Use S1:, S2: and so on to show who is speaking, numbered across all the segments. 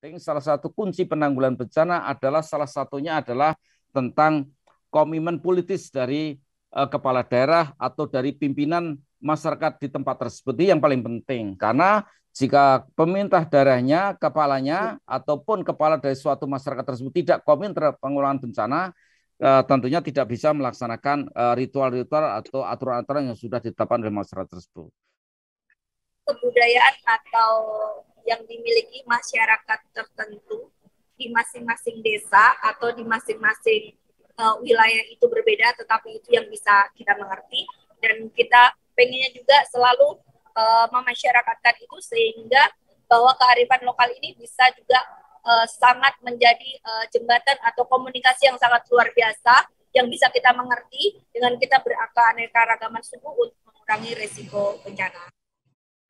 S1: penting, salah satu kunci penanggulangan bencana adalah salah satunya adalah tentang komitmen politis dari kepala daerah atau dari pimpinan masyarakat di tempat tersebut. Itu yang paling penting, karena jika pemerintah daerahnya, kepalanya, ataupun kepala dari suatu masyarakat tersebut tidak komitmen terhadap penanggulangan bencana, tentunya tidak bisa melaksanakan ritual-ritual atau aturan-aturan yang sudah ditetapkan oleh masyarakat tersebut.
S2: Kebudayaan atau yang dimiliki masyarakat tertentu di masing-masing desa atau di masing-masing wilayah itu berbeda, tetapi itu yang bisa kita mengerti, dan kita pengennya juga selalu memasyarakatkan itu sehingga bahwa kearifan lokal ini bisa juga sangat menjadi jembatan atau komunikasi yang sangat luar biasa yang bisa kita mengerti dengan kita beraneka-ragaman suku untuk mengurangi risiko bencana.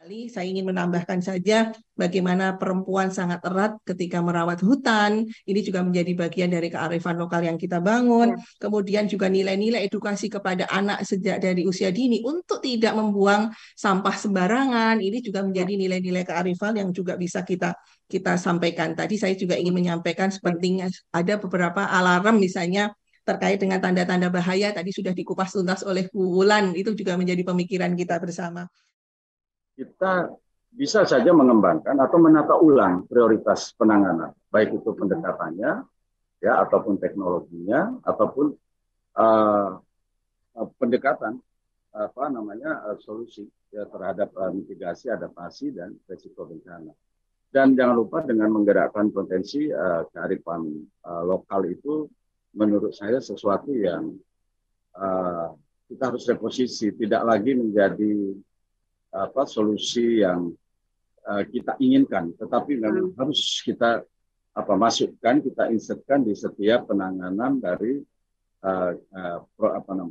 S3: Saya ingin menambahkan saja bagaimana perempuan sangat erat ketika merawat hutan. Ini juga menjadi bagian dari kearifan lokal yang kita bangun. Kemudian juga nilai-nilai edukasi kepada anak sejak dari usia dini untuk tidak membuang sampah sembarangan. Ini juga menjadi nilai-nilai kearifan yang juga bisa kita sampaikan. Tadi saya juga ingin menyampaikan pentingnya ada beberapa alarm misalnya terkait dengan tanda-tanda bahaya. Tadi sudah dikupas tuntas oleh Bu Wulan. Itu juga menjadi pemikiran kita bersama.
S4: Kita bisa saja mengembangkan atau menata ulang prioritas penanganan, baik itu pendekatannya, ya, ataupun teknologinya, ataupun pendekatan solusi ya, terhadap mitigasi, adaptasi, dan risiko bencana. Dan jangan lupa dengan menggerakkan potensi kearifan lokal itu, menurut saya sesuatu yang kita harus reposisi, tidak lagi menjadi solusi yang kita inginkan, tetapi memang harus kita masukkan, kita insertkan di setiap penanganan dari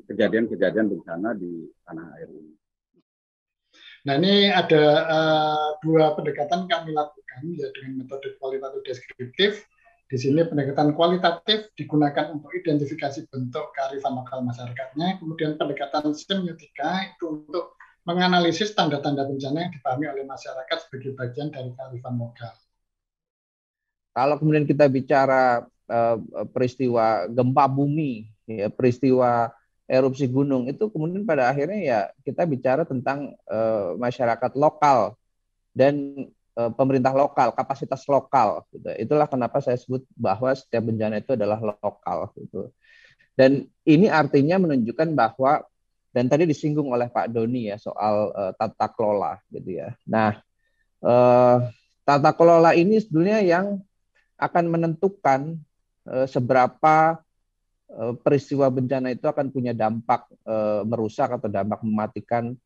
S4: kejadian-kejadian bencana di tanah air ini.
S5: Nah, ini ada dua pendekatan kami lakukan, ya, dengan metode kualitatif deskriptif. Di sini pendekatan kualitatif digunakan untuk identifikasi bentuk kearifan lokal masyarakatnya, kemudian pendekatan semiotika itu untuk menganalisis tanda-tanda bencana yang dipahami oleh masyarakat sebagai bagian dari kearifan lokal.
S6: Kalau kemudian kita bicara peristiwa gempa bumi, ya, peristiwa erupsi gunung, itu kemudian pada akhirnya ya kita bicara tentang masyarakat lokal dan pemerintah lokal, kapasitas lokal. Gitu. Itulah kenapa saya sebut bahwa setiap bencana itu adalah lokal. Gitu. Dan ini artinya menunjukkan bahwa, dan tadi disinggung oleh Pak Doni ya soal tata kelola gitu ya. Nah, tata kelola ini sebenarnya yang akan menentukan seberapa peristiwa bencana itu akan punya dampak merusak atau dampak mematikan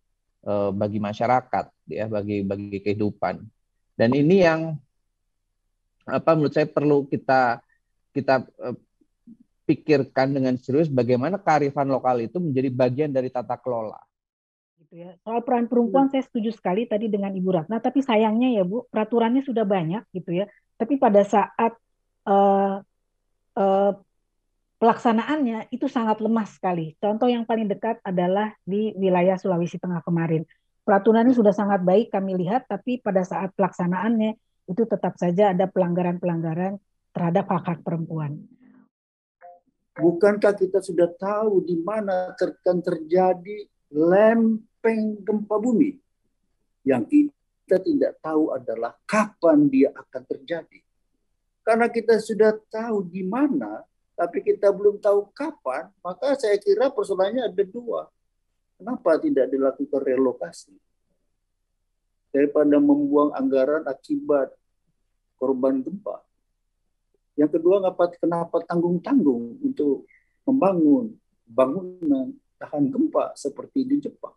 S6: bagi masyarakat ya, bagi kehidupan. Dan ini yang menurut saya perlu kita pikirkan dengan serius, bagaimana kearifan lokal itu menjadi bagian dari tata kelola.
S7: Gitu ya. Soal peran perempuan saya setuju sekali tadi dengan Ibu Ratna, tapi sayangnya ya Bu, peraturannya sudah banyak gitu ya. Tapi pada saat pelaksanaannya itu sangat lemah sekali. Contoh yang paling dekat adalah di wilayah Sulawesi Tengah kemarin. Peraturannya sudah sangat baik kami lihat, tapi pada saat pelaksanaannya itu tetap saja ada pelanggaran-pelanggaran terhadap hak-hak perempuan.
S8: Bukankah kita sudah tahu di mana akan terjadi lempeng gempa bumi? Yang kita tidak tahu adalah kapan dia akan terjadi. Karena kita sudah tahu di mana, tapi kita belum tahu kapan, maka saya kira persoalannya ada dua. Kenapa tidak dilakukan relokasi? Daripada membuang anggaran akibat korban gempa. Yang kedua, kenapa tanggung-tanggung untuk membangun bangunan tahan gempa seperti di Jepang?